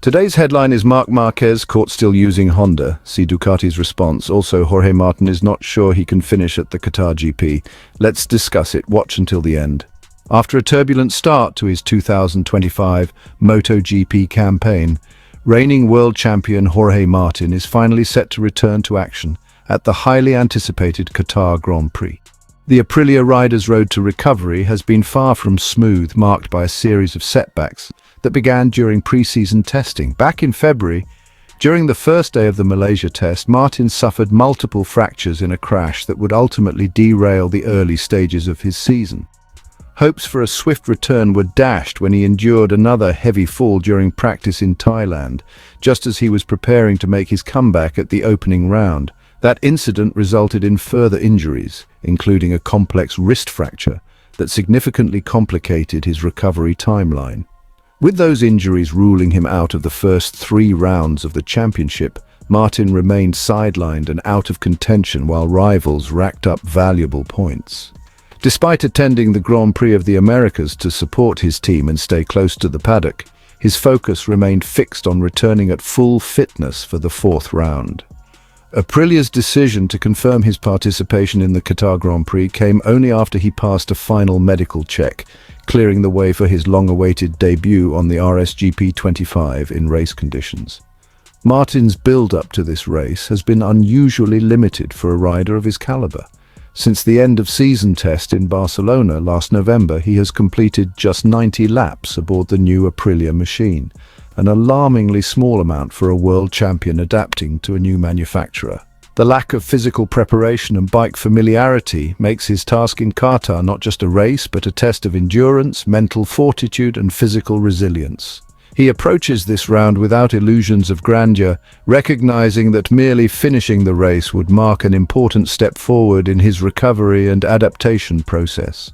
Today's headline is Marc Marquez caught still using Honda. See Ducati's response. Also, Jorge Martin is not sure he can finish at the Qatar GP. Let's discuss it. Watch until the end. After a turbulent start to his 2025 MotoGP campaign, reigning world champion Jorge Martin is finally set to return to action at the highly anticipated Qatar Grand Prix. The Aprilia rider's road to recovery has been far from smooth, marked by a series of setbacks that began during pre-season testing. Back in February, during the first day of the Malaysia test, Martin suffered multiple fractures in a crash that would ultimately derail the early stages of his season. Hopes for a swift return were dashed when he endured another heavy fall during practice in Thailand, just as he was preparing to make his comeback at the opening round. That incident resulted in further injuries, including a complex wrist fracture that significantly complicated his recovery timeline. With those injuries ruling him out of the first 3 rounds of the championship, Martin remained sidelined and out of contention while rivals racked up valuable points. Despite attending the Grand Prix of the Americas to support his team and stay close to the paddock, his focus remained fixed on returning at full fitness for the 4th round. Aprilia's decision to confirm his participation in the Qatar Grand Prix came only after he passed a final medical check, clearing the way for his long-awaited debut on the RSGP 25 in race conditions. Martin's build-up to this race has been unusually limited for a rider of his caliber. Since the end-of-season test in Barcelona last November, he has completed just 90 laps aboard the new Aprilia machine, an alarmingly small amount for a world champion adapting to a new manufacturer. The lack of physical preparation and bike familiarity makes his task in Qatar not just a race, but a test of endurance, mental fortitude, and physical resilience. He approaches this round without illusions of grandeur, recognizing that merely finishing the race would mark an important step forward in his recovery and adaptation process.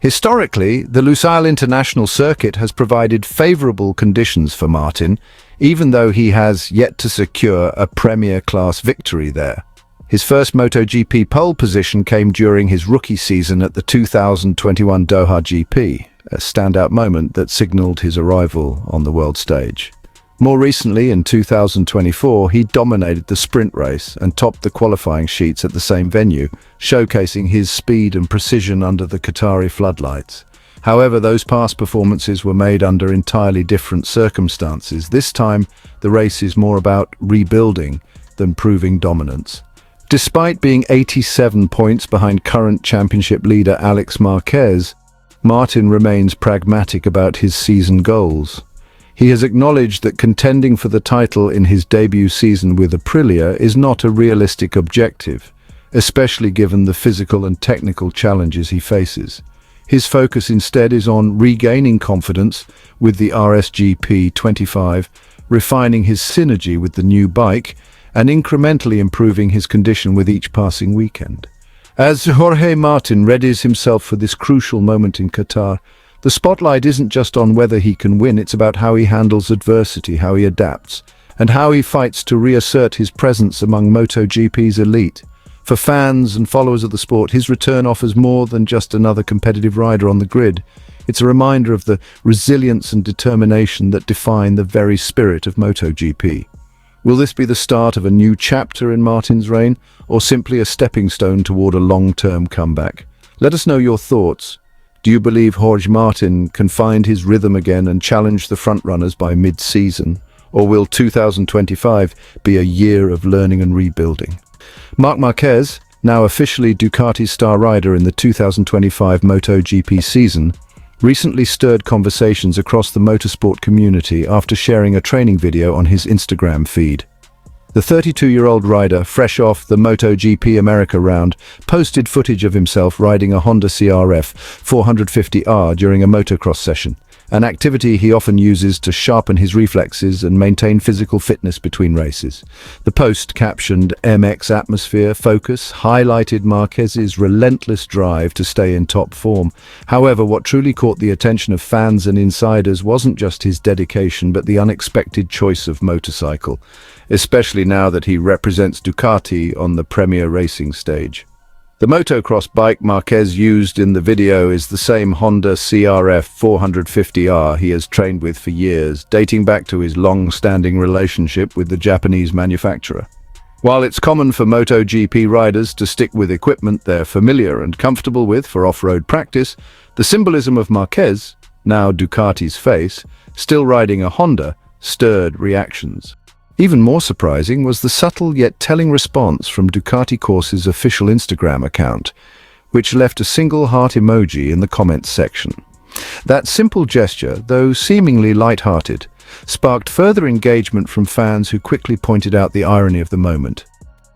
Historically, the Lusail International Circuit has provided favorable conditions for Martin, even though he has yet to secure a Premier-class victory there. His first MotoGP pole position came during his rookie season at the 2021 Doha GP, a standout moment that signaled his arrival on the world stage. More recently, in 2024, he dominated the sprint race and topped the qualifying sheets at the same venue, showcasing his speed and precision under the Qatari floodlights. However, those past performances were made under entirely different circumstances. This time, the race is more about rebuilding than proving dominance. Despite being 87 points behind current championship leader Marc Marquez, Martin remains pragmatic about his season goals. He has acknowledged that contending for the title in his debut season with Aprilia is not a realistic objective, especially given the physical and technical challenges he faces. His focus instead is on regaining confidence with the RSGP 25, refining his synergy with the new bike, and incrementally improving his condition with each passing weekend. As Jorge Martin readies himself for this crucial moment in Qatar, the spotlight isn't just on whether he can win, it's about how he handles adversity, how he adapts, and how he fights to reassert his presence among MotoGP's elite. For fans and followers of the sport, his return offers more than just another competitive rider on the grid. It's a reminder of the resilience and determination that define the very spirit of MotoGP. Will this be the start of a new chapter in Martin's reign, or simply a stepping stone toward a long-term comeback? Let us know your thoughts. Do you believe Jorge Martin can find his rhythm again and challenge the frontrunners by mid-season? Or will 2025 be a year of learning and rebuilding? Marc Marquez, now officially Ducati's star rider in the 2025 MotoGP season, recently stirred conversations across the motorsport community after sharing a training video on his Instagram feed. The 32-year-old rider, fresh off the MotoGP America round, posted footage of himself riding a Honda CRF450R during a motocross session, an activity he often uses to sharpen his reflexes and maintain physical fitness between races. The post, captioned "MX Atmosphere Focus," highlighted Marquez's relentless drive to stay in top form. However, what truly caught the attention of fans and insiders wasn't just his dedication, but the unexpected choice of motorcycle, especially now that he represents Ducati on the Premier Racing stage. The motocross bike Marquez used in the video is the same Honda CRF450R he has trained with for years, dating back to his long-standing relationship with the Japanese manufacturer. While it's common for MotoGP riders to stick with equipment they're familiar and comfortable with for off-road practice, the symbolism of Marquez, now Ducati's face, still riding a Honda, stirred reactions. Even more surprising was the subtle yet telling response from Ducati Course's official Instagram account, which left a single heart emoji in the comments section. That simple gesture, though seemingly light-hearted, sparked further engagement from fans who quickly pointed out the irony of the moment.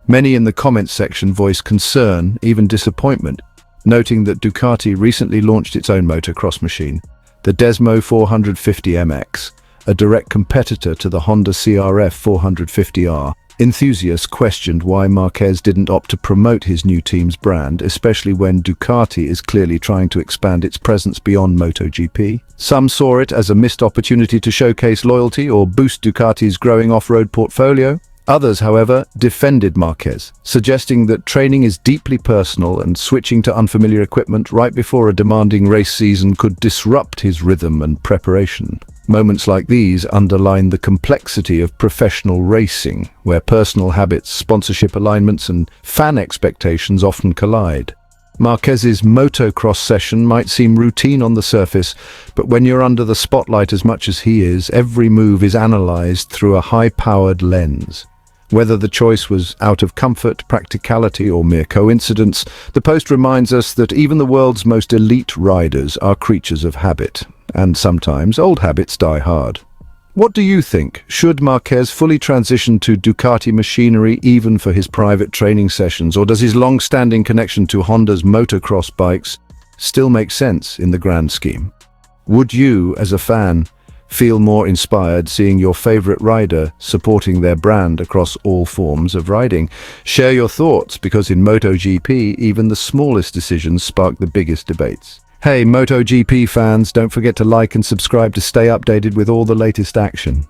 Many in the comments section voiced concern, even disappointment, noting that Ducati recently launched its own motocross machine, the Desmo 450MX, a direct competitor to the Honda CRF450R. Enthusiasts questioned why Marquez didn't opt to promote his new team's brand, especially when Ducati is clearly trying to expand its presence beyond MotoGP. Some saw it as a missed opportunity to showcase loyalty or boost Ducati's growing off-road portfolio. Others, however, defended Marquez, suggesting that training is deeply personal and switching to unfamiliar equipment right before a demanding race season could disrupt his rhythm and preparation. Moments like these underline the complexity of professional racing, where personal habits, sponsorship alignments, and fan expectations often collide. Marquez's motocross session might seem routine on the surface, but when you're under the spotlight as much as he is, every move is analyzed through a high-powered lens. Whether the choice was out of comfort, practicality, or mere coincidence, the post reminds us that even the world's most elite riders are creatures of habit, and sometimes old habits die hard. What do you think? Should Marquez fully transition to Ducati machinery even for his private training sessions, or does his long-standing connection to Honda's motocross bikes still make sense in the grand scheme? Would you, as a fan, feel more inspired seeing your favorite rider supporting their brand across all forms of riding? Share your thoughts, because in MotoGP, even the smallest decisions spark the biggest debates. Hey, MotoGP fans, don't forget to like and subscribe to stay updated with all the latest action.